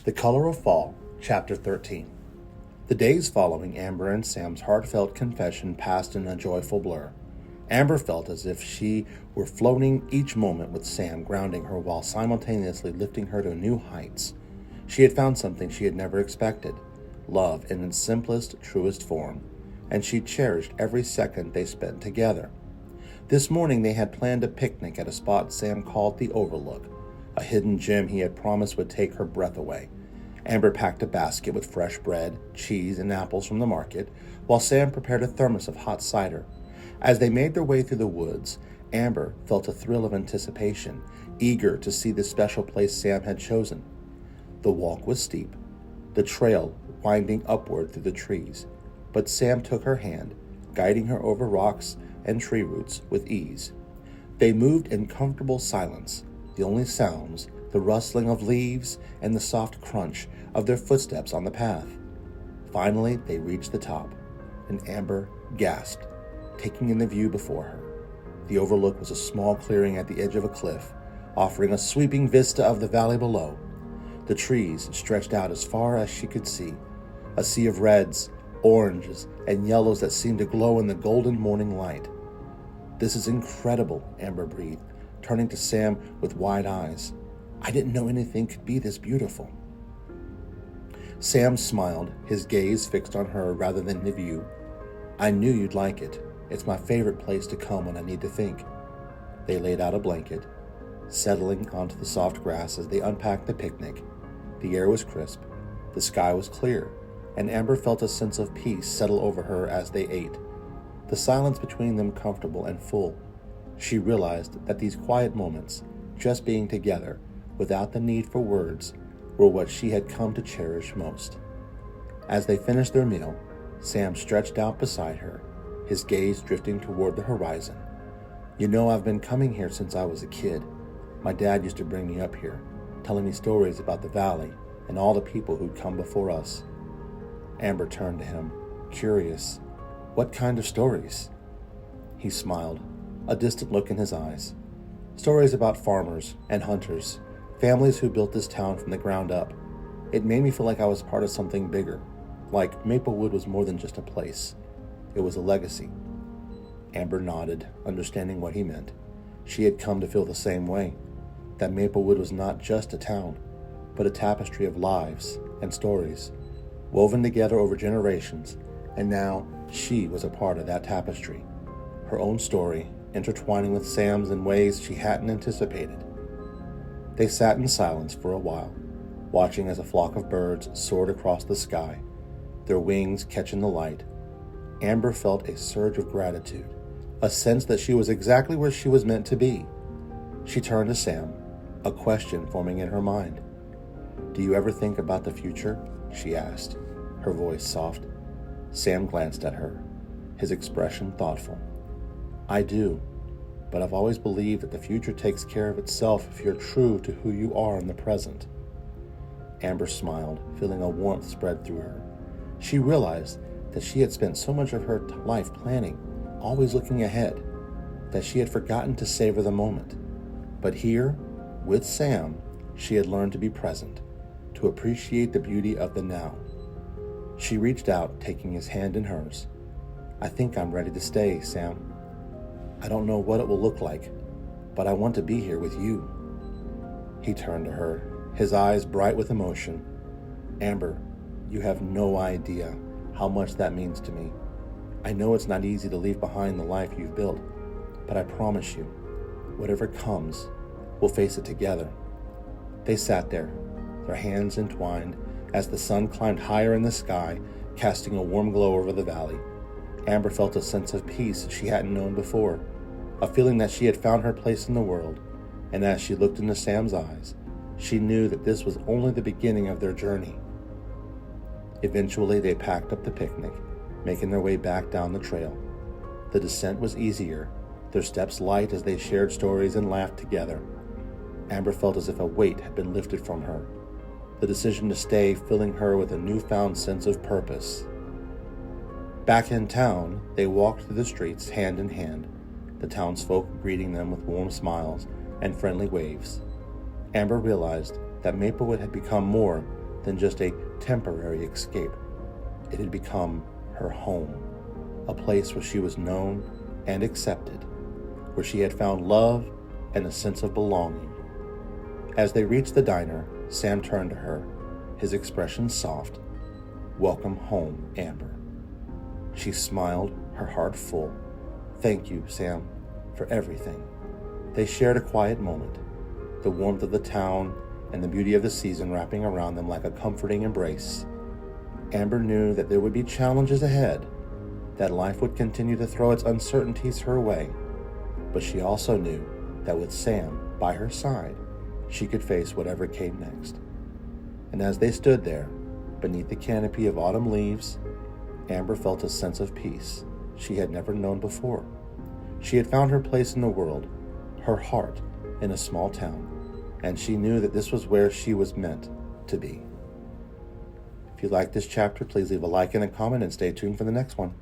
The Color of Fall, Chapter 13. The days following Amber and Sam's heartfelt confession passed in a joyful blur. Amber felt as if she were floating each moment with Sam, grounding her while simultaneously lifting her to new heights. She had found something she had never expected, love in its simplest, truest form, and she cherished every second they spent together. This morning they had planned a picnic at a spot Sam called the Overlook, a hidden gem he had promised would take her breath away. Amber packed a basket with fresh bread, cheese, and apples from the market, while Sam prepared a thermos of hot cider. As they made their way through the woods, Amber felt a thrill of anticipation, eager to see the special place Sam had chosen. The walk was steep, the trail winding upward through the trees, but Sam took her hand, guiding her over rocks and tree roots with ease. They moved in comfortable silence, the only sounds the rustling of leaves and the soft crunch of their footsteps on the path. Finally, they reached the top, and Amber gasped, taking in the view before her. The overlook was a small clearing at the edge of a cliff, offering a sweeping vista of the valley below. The trees stretched out as far as she could see, a sea of reds, oranges, and yellows that seemed to glow in the golden morning light. "This is incredible," Amber breathed, turning to Sam with wide eyes. "I didn't know anything could be this beautiful." Sam smiled, his gaze fixed on her rather than the view. "I knew you'd like it. It's my favorite place to come when I need to think." They laid out a blanket, settling onto the soft grass as they unpacked the picnic. The air was crisp, the sky was clear, and Amber felt a sense of peace settle over her as they ate, the silence between them comfortable and full. She realized that these quiet moments, just being together, without the need for words, were what she had come to cherish most. As they finished their meal, Sam stretched out beside her, his gaze drifting toward the horizon. "You know, I've been coming here since I was a kid. My dad used to bring me up here, telling me stories about the valley and all the people who'd come before us." Amber turned to him, curious. "What kind of stories?" He smiled, a distant look in his eyes. "Stories about farmers and hunters, families who built this town from the ground up. It made me feel like I was part of something bigger, like Maplewood was more than just a place. It was a legacy." Amber nodded, understanding what he meant. She had come to feel the same way, that Maplewood was not just a town, but a tapestry of lives and stories, woven together over generations, and now she was a part of that tapestry, her own story intertwining with Sam's in ways she hadn't anticipated. They sat in silence for a while, watching as a flock of birds soared across the sky, their wings catching the light. Amber felt a surge of gratitude, a sense that she was exactly where she was meant to be. She turned to Sam, a question forming in her mind. "Do you ever think about the future?" she asked, her voice soft. Sam glanced at her, his expression thoughtful. "I do, but I've always believed that the future takes care of itself if you're true to who you are in the present." Amber smiled, feeling a warmth spread through her. She realized that she had spent so much of her life planning, always looking ahead, that she had forgotten to savor the moment. But here, with Sam, she had learned to be present, to appreciate the beauty of the now. She reached out, taking his hand in hers. "I think I'm ready to stay, Sam. I don't know what it will look like, but I want to be here with you." He turned to her, his eyes bright with emotion. "Amber, you have no idea how much that means to me. I know it's not easy to leave behind the life you've built, but I promise you, whatever comes, we'll face it together." They sat there, their hands entwined, as the sun climbed higher in the sky, casting a warm glow over the valley. Amber felt a sense of peace she hadn't known before, a feeling that she had found her place in the world, and as she looked into Sam's eyes, she knew that this was only the beginning of their journey. Eventually, they packed up the picnic, making their way back down the trail. The descent was easier, their steps light as they shared stories and laughed together. Amber felt as if a weight had been lifted from her, the decision to stay filling her with a newfound sense of purpose. Back in town, they walked through the streets hand in hand, the townsfolk greeting them with warm smiles and friendly waves. Amber realized that Maplewood had become more than just a temporary escape. It had become her home, a place where she was known and accepted, where she had found love and a sense of belonging. As they reached the diner, Sam turned to her, his expression soft. "Welcome home, Amber." She smiled, her heart full. "Thank you, Sam, for everything." They shared a quiet moment, the warmth of the town and the beauty of the season wrapping around them like a comforting embrace. Amber knew that there would be challenges ahead, that life would continue to throw its uncertainties her way, but she also knew that with Sam by her side, she could face whatever came next. And as they stood there, beneath the canopy of autumn leaves, Amber felt a sense of peace she had never known before. She had found her place in the world, her heart in a small town, and she knew that this was where she was meant to be. If you like this chapter, please leave a like and a comment and stay tuned for the next one.